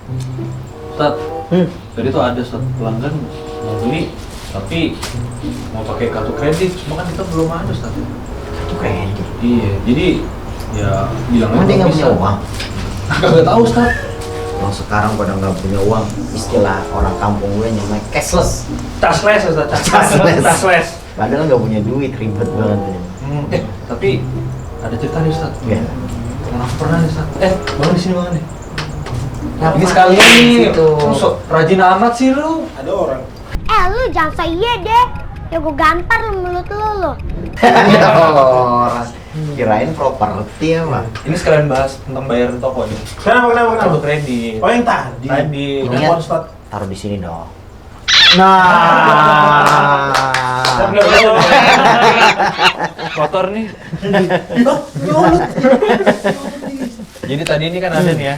Ustaz, tadi tuh ada Ustaz pelanggan mau beli tapi mau pakai kartu kredit, cuma kan kita belum ada Ustaz. Kartu kredit? Iya, jadi ya bilang Emang dia nggak punya uang? Gak tahu Ustaz. Kalau sekarang pada nggak punya uang, istilah orang kampung gue namanya cashless. Tashless Ustaz, tashless. Padahal nggak punya duit, ribet banget. Tapi ada cerita nih Ustaz. Iya. Pernah nih Ustaz. Bang di sini Bang nih. Ngapain Ini sekalian nih, situ? sok rajin amat sih lu. Ada orang. Lu jangan so iya deh. Ya gue gampar lu mulut lu. Ada orang. Kirain properti apa? Ini sekalian bahas tentang bayar toko nih. Kenapa? Kartu kredit. Oh yang tadi. Tadi. Ingat, Ustaz. taruh di sini dong. Nah. Kotor nih. Jadi tadi ini kan ada nih ya,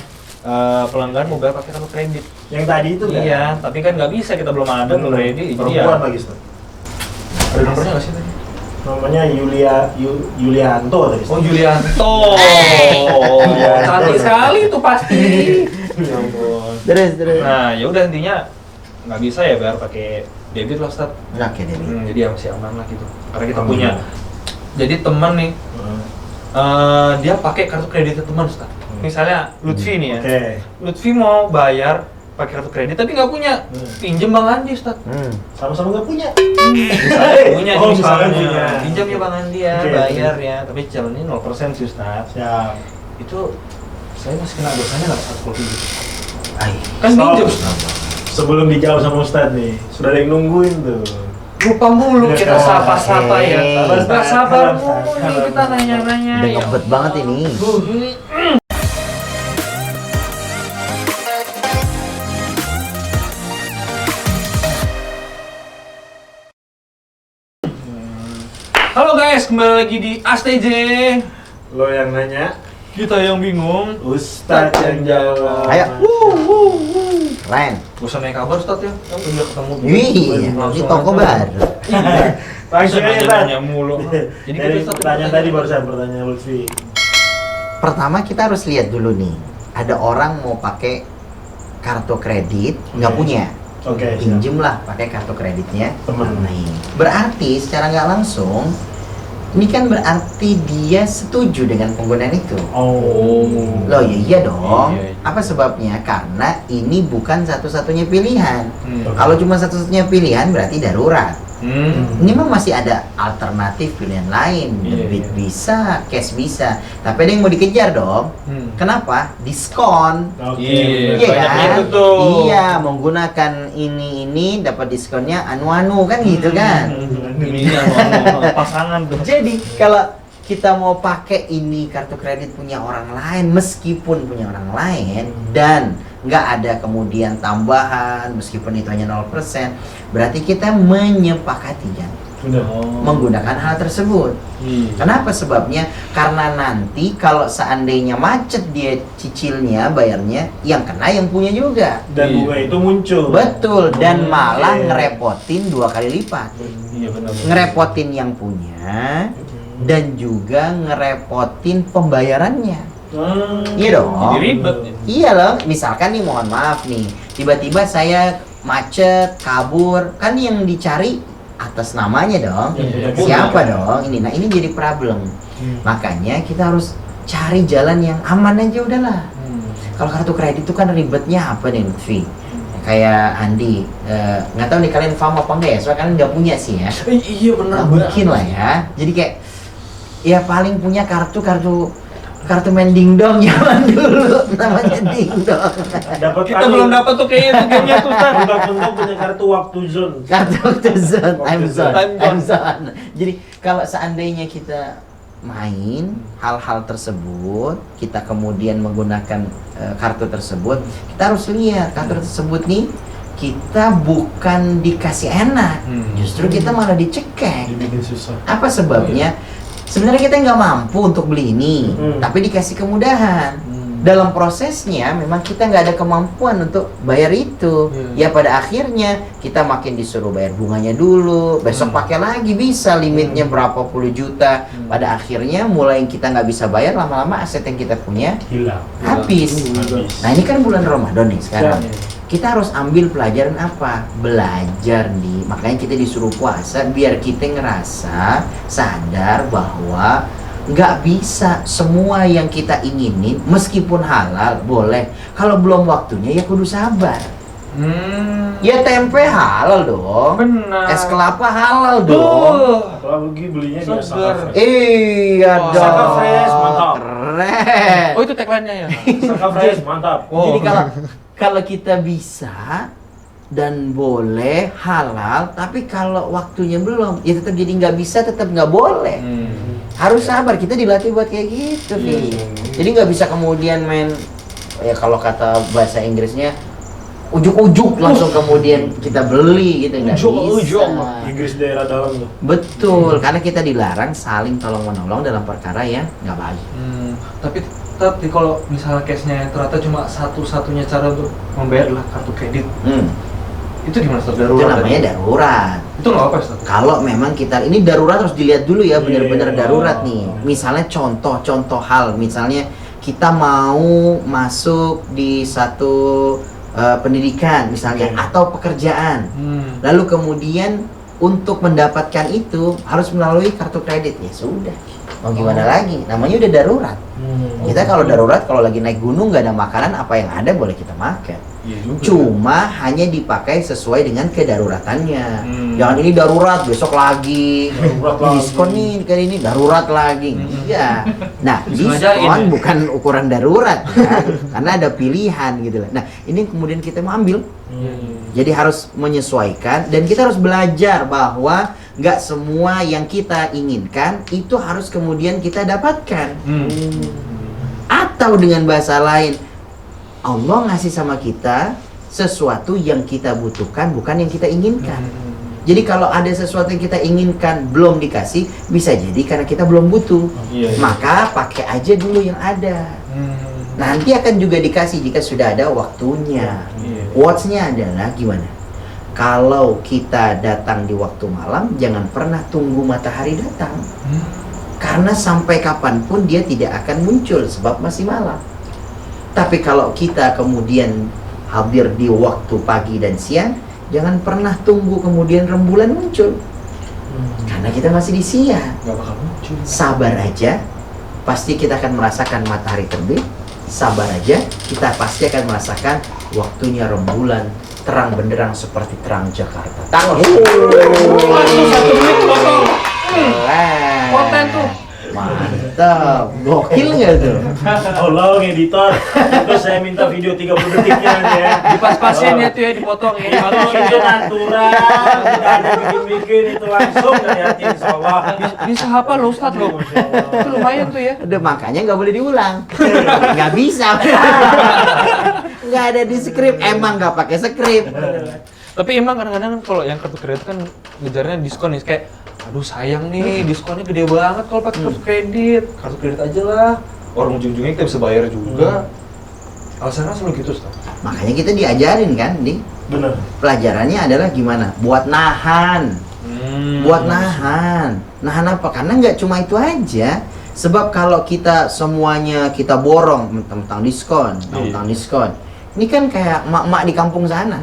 pelanggan mau bayar pakai kartu kredit. Yang tadi itu kan? Iya, tapi kan nggak bisa, kita belum ada kartu kredit. Jadi ya. Perempuan lagi, Ustaz. Ada nomornya nggak sih tadi? Namanya Yulianto tadi. Oh, Yulianto. Cantik sekali tuh pasti. Ya ampun. Terus. Nah, ya udah intinya nggak bisa ya bayar pakai debit lah, Ustaz. Oke, Dewi. Jadi ya masih aman lah gitu. Karena kita punya. Jadi teman nih, dia pakai kartu kredit teman, Ustaz. Misalnya Lutfi nih ya. Oke. Lutfi mau bayar pakai kartu kredit tapi nggak punya. Pinjem Bang Andi, Ustaz. Sama-sama nggak punya. Misalnya punya, Oh, misalnya punya. Pinjam ya Bang Andi ya, Oke, bayar ya. Tapi cicilannya 0% sih, Ustaz. Siap. Itu saya masih kena dosanya nggak Ustaz kalau pinjam? Kan Stop. pinjam, Ustaz. Sebelum dijawab sama Ustadz nih, sudah ada yang nungguin tuh. Lupa mulu kita sapa-sapa ya. Oke. Nggak sabar mulu nih kita nanya-nanya. Udah Ya ngebet banget ini. Halo guys, kembali lagi di ASTJ. Lo yang nanya, Kita yang bingung. Ustadz yang jawab. Ayo. Keren. Gak usah naik kabar Ustaz ya. Kan udah ketemu. Wih, ini toko baru. Langsung aja, Ustadz. nanya mulu. Jadi Dari kita pertanyaan tadi barusan, pertanyaan Lutfi. Pertama kita harus lihat dulu nih. Ada orang mau pakai kartu kredit, nggak punya. Oke, siap. Pinjem lah pakai kartu kreditnya Temen. Nih, berarti secara nggak langsung ini kan berarti dia setuju dengan penggunaan itu. Oh. Loh ya iya dong. Iya. Apa sebabnya? Karena ini bukan satu-satunya pilihan. Hmm. Kalau cuma satu-satunya pilihan berarti darurat. Hmm. Ini mah masih ada alternatif pilihan lain. Iya, Debit iya. bisa, cash bisa. Tapi ada yang mau dikejar dong. Hmm. Kenapa? Diskon. Oke. Iya. Iya banyak kan? itu tuh. Iya, menggunakan ini dapat diskonnya anu-anu kan gitu kan. Ini yang pasangan tuh. Jadi kalau kita mau pakai ini kartu kredit punya orang lain, meskipun punya orang lain dan nggak ada kemudian tambahan, meskipun itu hanya 0%, berarti kita menyepakati kan Bener. menggunakan hal tersebut. Iya. Kenapa sebabnya? Karena nanti kalau seandainya macet dia cicilnya, bayarnya, yang kena yang punya juga. Dan Iya. bunga itu muncul. Betul, dan Oke. malah ngerepotin 2 kali lipat. Iya benar. Ngerepotin yang punya dan juga ngerepotin pembayarannya. Iya dong. Jadi ribet. Ya. Iya loh, misalkan nih mohon maaf nih, tiba-tiba saya macet, kabur, kan yang dicari atas namanya dong. Iya, Siapa dong? Ini, nah ini jadi problem. Makanya kita harus cari jalan yang aman aja udahlah. Kalau kartu kredit itu kan ribetnya apa nih Lutfi? Kayak Andi, nggak tahu nih kalian paham apa enggak ya? Soalnya kalian nggak punya sih ya. Iya benar. Nggak mungkin lah ya. Jadi kayak ya paling punya kartu main dingdong zaman dulu namanya dingdong. Dapat Kita belum dapat tuh kayaknya tuh gamenya tuh Ustaz. Bentuk punya kartu waktu zone. Kartu zone, time zone, Time time zone. zone. Jadi kalau seandainya kita main hal-hal tersebut, kita kemudian menggunakan kartu tersebut, kita harus lihat kartu tersebut nih kita bukan dikasih enak, justru kita malah dicekek. Dibikin susah. Apa sebabnya? Sebenarnya kita nggak mampu untuk beli ini, tapi dikasih kemudahan. Dalam prosesnya memang kita nggak ada kemampuan untuk bayar itu. Ya pada akhirnya kita makin disuruh bayar bunganya dulu, besok pakai lagi bisa limitnya berapa puluh juta. Pada akhirnya mulai kita nggak bisa bayar, lama-lama aset yang kita punya Hilang. habis. Nah ini kan bulan Ramadan nih sekarang. Ya. Kita harus ambil pelajaran apa? Belajar nih. Makanya kita disuruh puasa biar kita ngerasa sadar bahwa nggak bisa semua yang kita inginin meskipun halal boleh. Kalau belum waktunya ya kudu sabar. Ya tempe halal dong. Benar. Es kelapa halal dong. Apalagi belinya di Seger. Asaka Fresh. Iya Wah, dong. Asaka Fresh, mantap. Keren. Oh itu tagline-nya ya. Asaka Fresh, mantap. Oh. Jadi kalau kita bisa dan boleh halal, tapi kalau waktunya belum, ya tetap jadi nggak bisa, tetap nggak boleh. Harus sabar, kita dilatih buat kayak gitu, Vi. Jadi nggak bisa kemudian main, ya kalau kata bahasa Inggrisnya, ujuk-ujuk langsung kemudian kita beli gitu, nggak bisa. Inggris daerah dalam tuh. Betul, karena kita dilarang saling tolong-menolong dalam perkara yang nggak baik. Tapi kalau misalnya case-nya ternyata cuma satu-satunya cara untuk membayar adalah kartu kredit, itu gimana Ustaz? Itu Darurat namanya tadi? darurat. Itu nggak apa Ustaz? Kalau memang kita ini darurat harus dilihat dulu ya, benar-benar Iya. darurat nih. Misalnya contoh hal, misalnya kita mau masuk di satu pendidikan misalnya atau pekerjaan. Lalu kemudian untuk mendapatkan itu harus melalui kartu kredit. Ya sudah. Mau gimana lagi? Namanya udah darurat. Kita kalau darurat, kalau lagi naik gunung nggak ada makanan, apa yang ada boleh kita makan. Iya juga. Cuma hanya dipakai sesuai dengan kedaruratannya. Jangan ini darurat, besok lagi. Diskon nih kali ini darurat lagi. Iya. Nah, Disengajain diskon ya? bukan ukuran darurat kan? Karena ada pilihan gitu lah. Nah, ini kemudian kita mau ambil. Jadi harus menyesuaikan dan kita harus belajar bahwa nggak semua yang kita inginkan itu harus kemudian kita dapatkan. Atau dengan bahasa lain, Allah ngasih sama kita sesuatu yang kita butuhkan, bukan yang kita inginkan. Jadi kalau ada sesuatu yang kita inginkan belum dikasih, bisa jadi karena kita belum butuh. Maka pakai aja dulu yang ada. Nanti akan juga dikasih jika sudah ada waktunya. Quotes-nya adalah gimana? Kalau kita datang di waktu malam, jangan pernah tunggu matahari datang. Karena sampai kapanpun dia tidak akan muncul, sebab masih malam. Tapi kalau kita kemudian hadir di waktu pagi dan siang, jangan pernah tunggu kemudian rembulan muncul. Karena kita masih di siang. Nggak bakal muncul. Sabar aja, pasti kita akan merasakan matahari terbit. Sabar aja, kita pasti akan merasakan waktunya rembulan terang benderang seperti terang Jakarta. Tangan. Langsung 1 menit potong. Keren. Konten tuh. Mantap. Gokil nggak tuh? Tolong editor, itu saya minta video 30 detiknya ya. Dipas-pasin ya tuh ya, dipotong ya. Kalau itu natural, tidak ada bikin-bikin, itu langsung dari hati insya Allah. Bisa apa lo Ustaz lo? Itu lumayan tuh ya. Udah makanya nggak boleh diulang. Nggak bisa. Nggak ada di skrip. Emang nggak pakai skrip. Tapi emang kadang-kadang kan kalau yang kartu kredit kan ngejarnya diskon nih, kayak aduh sayang nih diskonnya gede banget kalau pakai kartu kredit. Kartu kredit aja lah. Orang ujung-ujungnya kita bisa bayar juga. Alasannya selalu gitu, Ustaz. Makanya kita diajarin kan, di Bener. pelajarannya adalah gimana? Buat nahan. Buat nahan. Nahan apa? Karena nggak cuma itu aja. Sebab kalau kita semuanya kita borong tentang diskon, tentang diskon. Ini kan kayak emak-emak di kampung sana.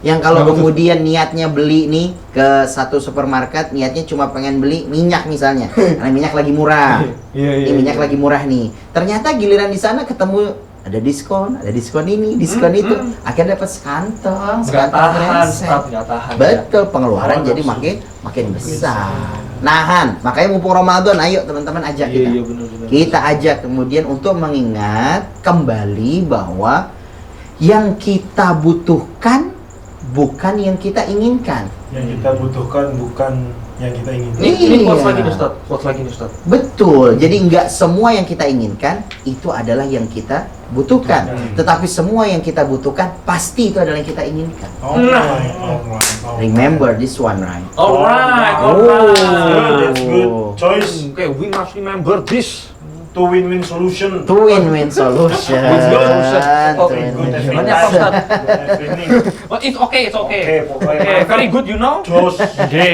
Yang kalau kemudian niatnya beli nih ke satu supermarket, niatnya cuma pengen beli minyak misalnya. Karena minyak lagi murah. Ini minyak lagi murah nih. Ternyata giliran di sana ketemu ada diskon ini, diskon itu. Akhirnya dapat sekantong kresek. Nggak tahan. Betul, pengeluaran jadi makin besar. Nahan. Makanya mumpung Ramadan, ayo teman-teman ajak kita. Iya, benar-benar. Kita ajak kemudian untuk mengingat kembali bahwa yang kita butuhkan bukan yang kita inginkan. Yang kita butuhkan bukan yang kita inginkan. Ini quotes Iya. lagi nih Ustaz. Quotes lagi nih Ustaz. Betul. Jadi nggak semua yang kita inginkan itu adalah yang kita butuhkan. Tetapi semua yang kita butuhkan pasti itu adalah yang kita inginkan. Alright. Remember this one, right? Alright, That's good Oh. choice. Okay, we must remember this. to win-win solution. To win-win solution. Oh, To win-win good Gimana efforting. apa, Ustaz? Good efforting. Oh, it's okay, it's okay. Oke, pokoknya Okay, very good, you know. Jos. Oke.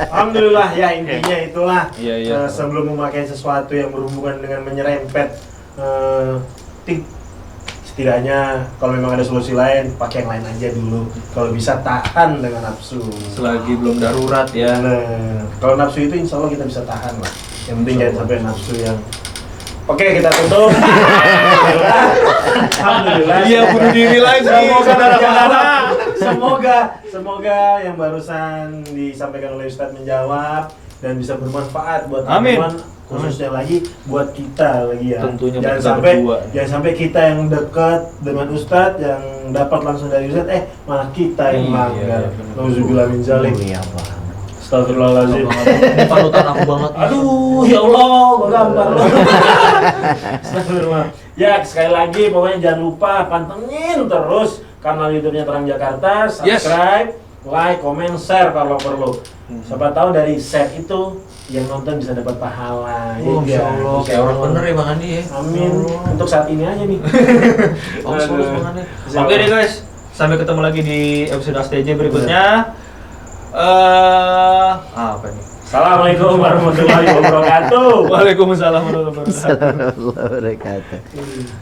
Alhamdulillah ya, intinya itulah. Iya, iya. Sebelum memakai sesuatu yang berhubungan dengan menyerempet tik, setidaknya kalau memang ada solusi lain, pakai yang lain aja dulu. Kalau bisa tahan dengan nafsu. Selagi belum darurat ya. Nah, kalau nafsu itu insya Allah kita bisa tahan lah. Yang penting jangan sampai nafsu yang. Oke, kita tutup. Alhamdulillah. Iya, bunuh diri lagi. Semoga Saudara-saudara. semoga yang barusan disampaikan oleh Ustadz menjawab dan bisa bermanfaat buat Amin. teman-teman, khususnya lagi buat kita lagi ya. Tentunya buat jangan kita sampai berdua. jangan sampai kita yang dekat dengan Ustadz yang dapat langsung dari Ustadz, malah kita yang Iya, melanggar. benar. Nauzubillah min zalik. Oh, iya, Bang. Astagfirullahaladzim. Panutan aku banget. Aduh, ya Allah, gak gampang loh. Astagfirullah. Ya, sekali lagi pokoknya jangan lupa pantengin terus kanal YouTube-nya Terang Jakarta, Yes. subscribe, like, comment, share kalau perlu. Siapa tahu dari share itu yang nonton bisa dapat pahala. Oh, Ya, Masya Allah, kayak orang bener ya Bang Andi ya. Amin. Untuk saat ini aja nih. Bagus Bang Andi. Siap. Oke deh guys, sampai ketemu lagi di episode STJ berikutnya. Apa nih? Assalamualaikum warahmatullahi wabarakatuh. Waalaikumsalam warahmatullahi wabarakatuh. Assalamualaikum warahmatullahi wabarakatuh.